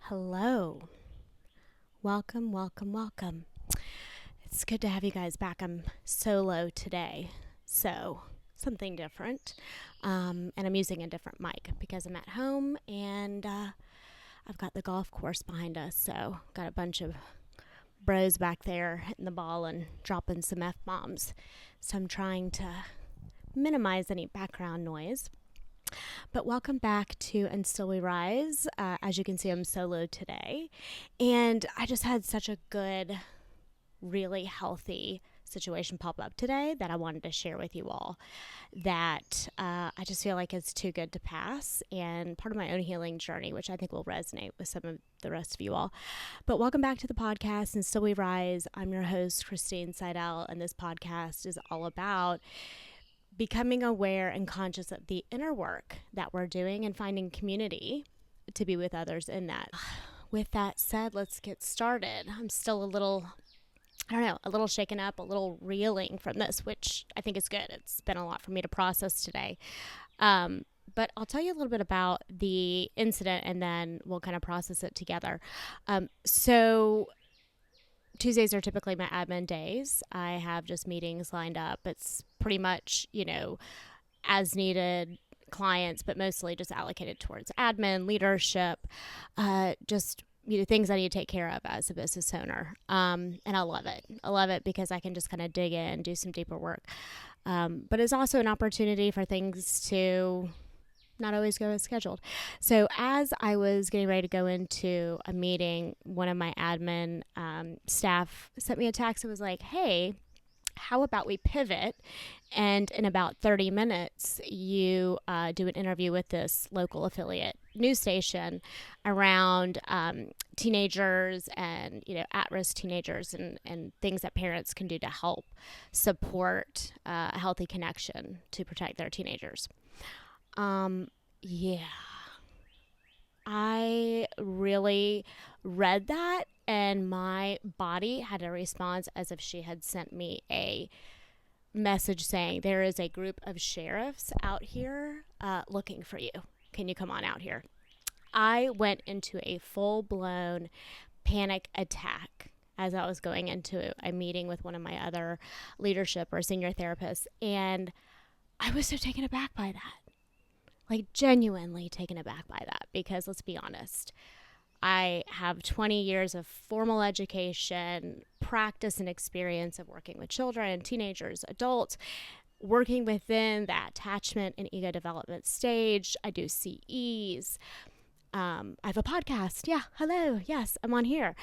Hello. Welcome, welcome, welcome. It's good to have you guys back. I'm solo today, so something different. And I'm using a different mic because I'm at home and I've got the golf course behind us, so got a bunch of bros back there hitting the ball and dropping some F-bombs. So I'm trying to minimize any background noise. But welcome back to And Still We Rise. As you can see, I'm solo today. And I just had such a good, really healthy situation pop up today that I wanted to share with you all that I just feel like it's too good to pass and part of my own healing journey, which I think will resonate with some of the rest of you all. But welcome back to the podcast, And Still We Rise. I'm your host, Christine Seidel, and this podcast is all about becoming aware and conscious of the inner work that we're doing and finding community to be with others in that. With that said, let's get started. I'm still a little shaken up, a little reeling from this, which I think is good. It's been a lot for me to process today. But I'll tell you a little bit about the incident and then we'll kind of process it together. So Tuesdays are typically my admin days. I have just meetings lined up. It's pretty much, as needed clients, but mostly just allocated towards admin, leadership, just things I need to take care of as a business owner. And I love it. I love it because I can just kind of dig in, do some deeper work. But it's also an opportunity for things to not always go as scheduled. So as I was getting ready to go into a meeting, one of my admin staff sent me a text and was like, hey, how about we pivot and in about 30 minutes you do an interview with this local affiliate news station around teenagers and at-risk teenagers and things that parents can do to help support a healthy connection to protect their teenagers. Yeah, I really read that and my body had a response as if she had sent me a message saying there is a group of sheriffs out here looking for you. Can you come on out here? I went into a full-blown panic attack as I was going into a meeting with one of my other leadership or senior therapists, and I was so taken aback by that. Like genuinely taken aback by that because let's be honest, I have 20 years of formal education, practice and experience of working with children, teenagers, adults, working within that attachment and ego development stage. I do CEs. I have a podcast. Yeah. Hello. Yes, I'm on here.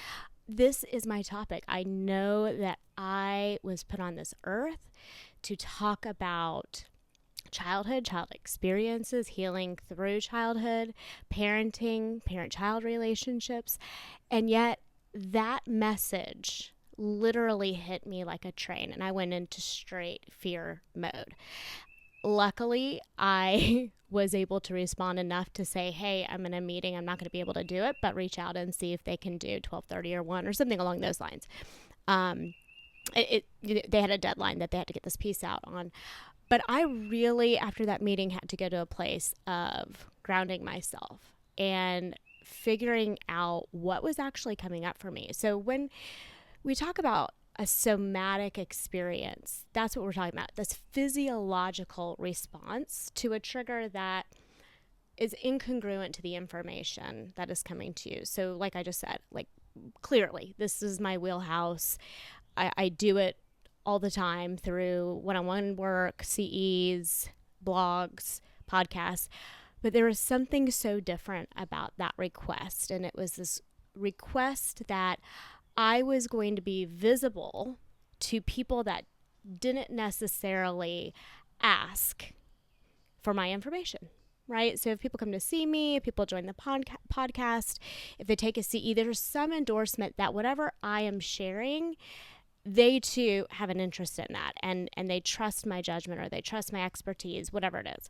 This is my topic. I know that I was put on this earth to talk about childhood, child experiences, healing through childhood, parenting, parent-child relationships. And yet that message literally hit me like a train and I went into straight fear mode. Luckily, I was able to respond enough to say, hey, I'm in a meeting. I'm not going to be able to do it, but reach out and see if they can do 12:30 or 1 or something along those lines. They had a deadline that they had to get this piece out on. But I really, after that meeting, had to go to a place of grounding myself and figuring out what was actually coming up for me. So when we talk about a somatic experience, that's what we're talking about, this physiological response to a trigger that is incongruent to the information that is coming to you. So like I just said, like clearly, this is my wheelhouse. I do it all the time through one-on-one work, CEs, blogs, podcasts. But there was something so different about that request. And it was this request that I was going to be visible to people that didn't necessarily ask for my information, right? So if people come to see me, if people join the podcast, if they take a CE, there's some endorsement that whatever I am sharing, they too have an interest in that and they trust my judgment or they trust my expertise, whatever it is.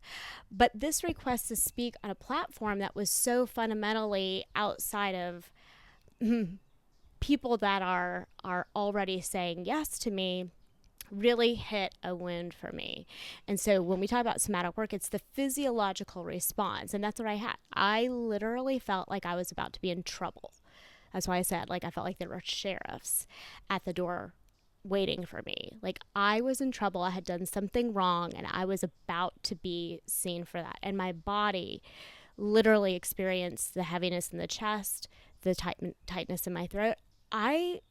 But this request to speak on a platform that was so fundamentally outside of people that are already saying yes to me really hit a wound for me. And so when we talk about somatic work, it's the physiological response. And that's what I had. I literally felt like I was about to be in trouble. That's why I said, like, I felt like there were sheriffs at the door waiting for me. Like, I was in trouble. I had done something wrong and I was about to be seen for that. And my body literally experienced the heaviness in the chest, the tightness in my throat. I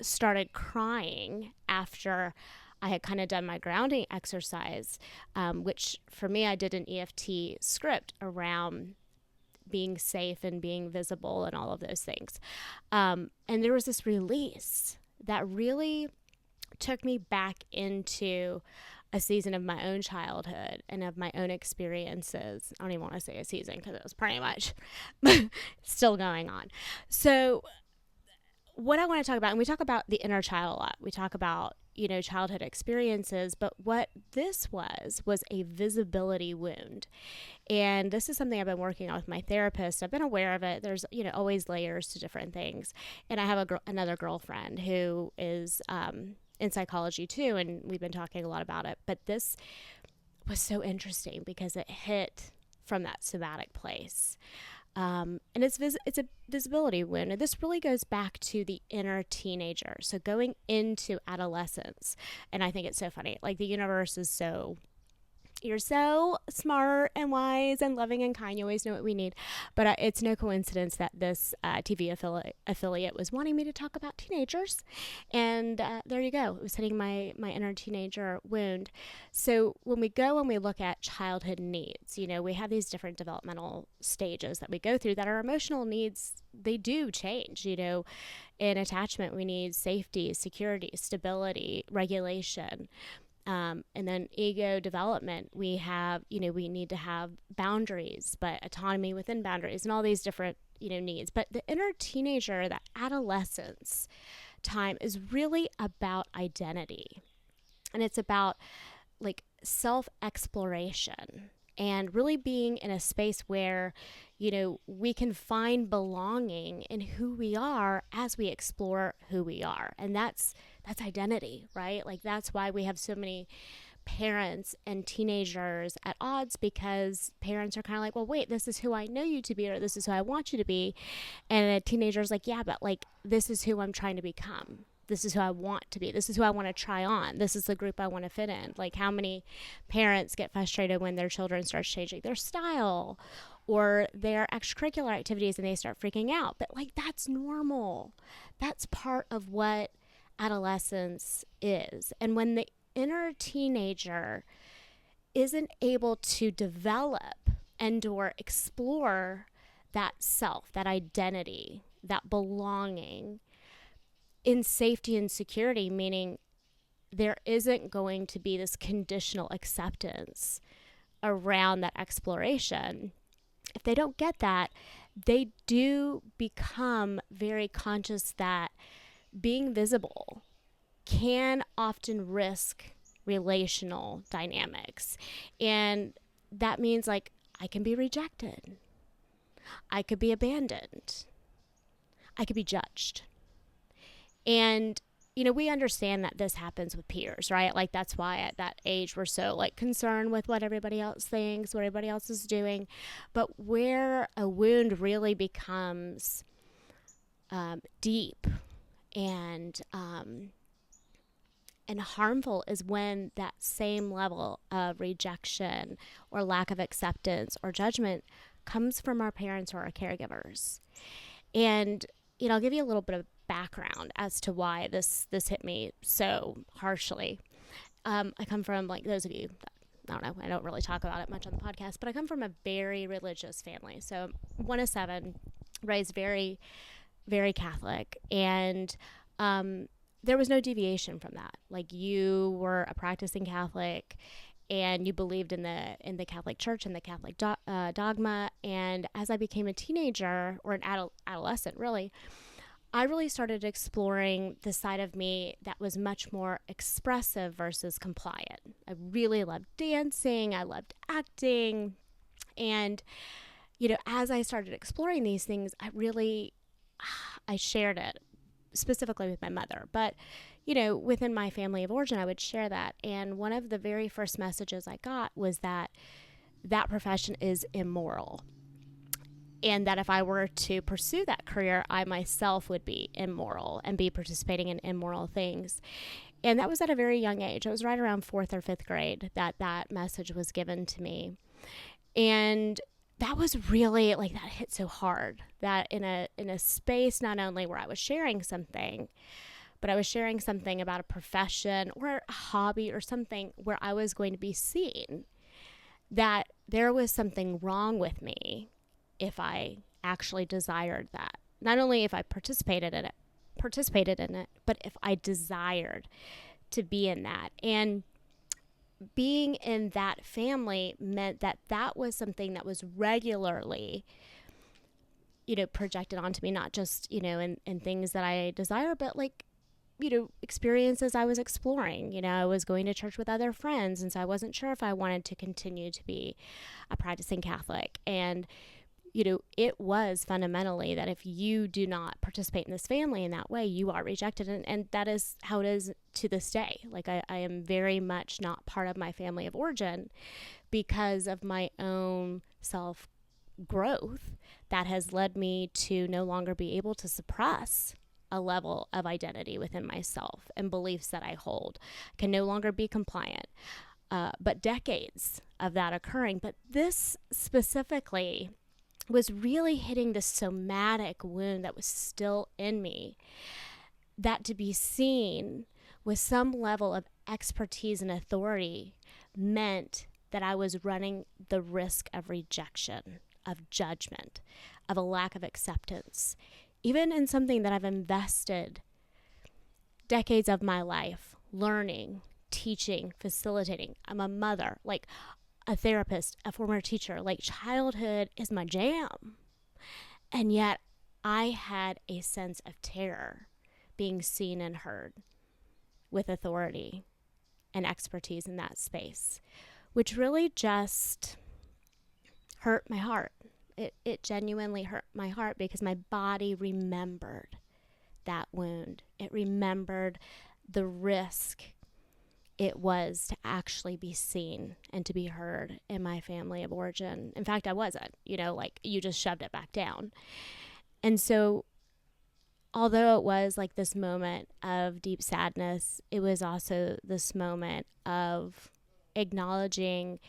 started crying after I had kind of done my grounding exercise, which for me, I did an EFT script around being safe and being visible and all of those things. And there was this release that really took me back into a season of my own childhood and of my own experiences. I don't even want to say a season because it was pretty much still going on. So what I want to talk about, and we talk about the inner child a lot. We talk about, childhood experiences, but what this was a visibility wound. And this is something I've been working on with my therapist. I've been aware of it. There's, always layers to different things. And I have another girlfriend who is in psychology too, and we've been talking a lot about it. But this was so interesting because it hit from that somatic place. And it's a visibility wound. And this really goes back to the inner teenager. So going into adolescence. And I think it's so funny. Like, the universe is you're so smart and wise and loving and kind. You always know what we need. But it's no coincidence that this TV affiliate was wanting me to talk about teenagers. And there you go. It was hitting my inner teenager wound. So when we go and we look at childhood needs, we have these different developmental stages that we go through that our emotional needs, they do change. In attachment, we need safety, security, stability, regulation. And then ego development, we have, we need to have boundaries, but autonomy within boundaries and all these different, needs. But the inner teenager, that adolescence time is really about identity. And it's about like self-exploration and really being in a space where, we can find belonging in who we are as we explore who we are. And that's identity, right? Like, that's why we have so many parents and teenagers at odds, because parents are kind of like, well, wait, this is who I know you to be, or this is who I want you to be. And a teenager's like, yeah, but like, this is who I'm trying to become. This is who I want to be. This is who I want to try on. This is the group I want to fit in. Like, how many parents get frustrated when their children start changing their style or their extracurricular activities and they start freaking out? But like, that's normal. That's part of what adolescence is. And when the inner teenager isn't able to develop and or explore that self, that identity, that belonging in safety and security, meaning there isn't going to be this conditional acceptance around that exploration. If they don't get that, they do become very conscious that being visible can often risk relational dynamics. And that means, like, I can be rejected. I could be abandoned. I could be judged. And, we understand that this happens with peers, right? Like, that's why at that age we're so like concerned with what everybody else thinks, what everybody else is doing. But where a wound really becomes deep and harmful is when that same level of rejection or lack of acceptance or judgment comes from our parents or our caregivers. And, I'll give you a little bit of background as to why this hit me so harshly. I come from, like, those of you that, I don't know, I don't really talk about it much on the podcast, but I come from a very religious family. So 1 of 7, raised very, very Catholic. And there was no deviation from that. Like, you were a practicing Catholic and you believed in the Catholic Church and the Catholic dogma. And as I became a teenager, or an adolescent really, I really started exploring the side of me that was much more expressive versus compliant. I really loved dancing. I loved acting. And, as I started exploring these things, I shared it specifically with my mother, but within my family of origin, I would share that. And one of the very first messages I got was that profession is immoral. And that if I were to pursue that career, I myself would be immoral and be participating in immoral things. And that was at a very young age. It was right around 4th or 5th grade that message was given to me. And that was really that hit so hard, that in a space not only where I was sharing something, but I was sharing something about a profession or a hobby or something where I was going to be seen, that there was something wrong with me if I actually desired that. Not only if I participated in it, but if I desired to be in that. And being in that family meant that was something that was regularly, projected onto me, not just, in things that I desire, but experiences I was exploring. I was going to church with other friends, and so I wasn't sure if I wanted to continue to be a practicing Catholic. And it was fundamentally that if you do not participate in this family in that way, you are rejected. And that is how it is to this day. I am very much not part of my family of origin because of my own self growth that has led me to no longer be able to suppress a level of identity within myself and beliefs that I hold. I can no longer be compliant. But decades of that occurring. But this specifically was really hitting the somatic wound that was still in me, that to be seen with some level of expertise and authority meant that I was running the risk of rejection, of judgment, of a lack of acceptance, even in something that I've invested decades of my life learning, teaching, facilitating. I'm a mother, a therapist, a former teacher. Childhood is my jam. And yet I had a sense of terror being seen and heard with authority and expertise in that space, which really just hurt my heart. It genuinely hurt my heart because my body remembered that wound. It remembered the risk it was to actually be seen and to be heard in my family of origin. In fact, I wasn't, you just shoved it back down. And so, although it was this moment of deep sadness, it was also this moment of acknowledging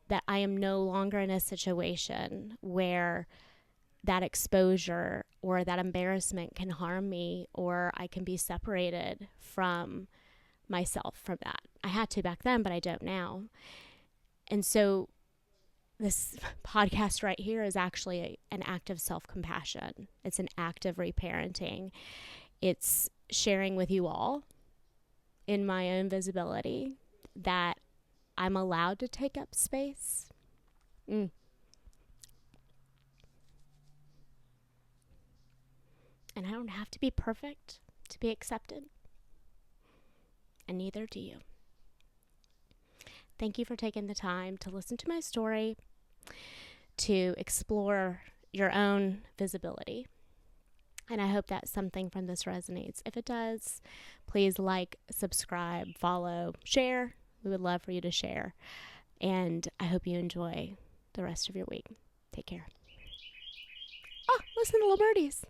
that I am no longer in a situation where that exposure or that embarrassment can harm me, or I can be separated from myself from that. I had to back then, but I don't now. And so this podcast right here is actually an act of self-compassion. It's an act of reparenting. It's sharing with you all in my own visibility that I'm allowed to take up space. And I don't have to be perfect to be accepted. And neither do you. Thank you for taking the time to listen to my story, to explore your own visibility. And I hope that something from this resonates. If it does, please subscribe, follow, share. We would love for you to share. And I hope you enjoy the rest of your week. Take care. Oh, listen to the little birdies.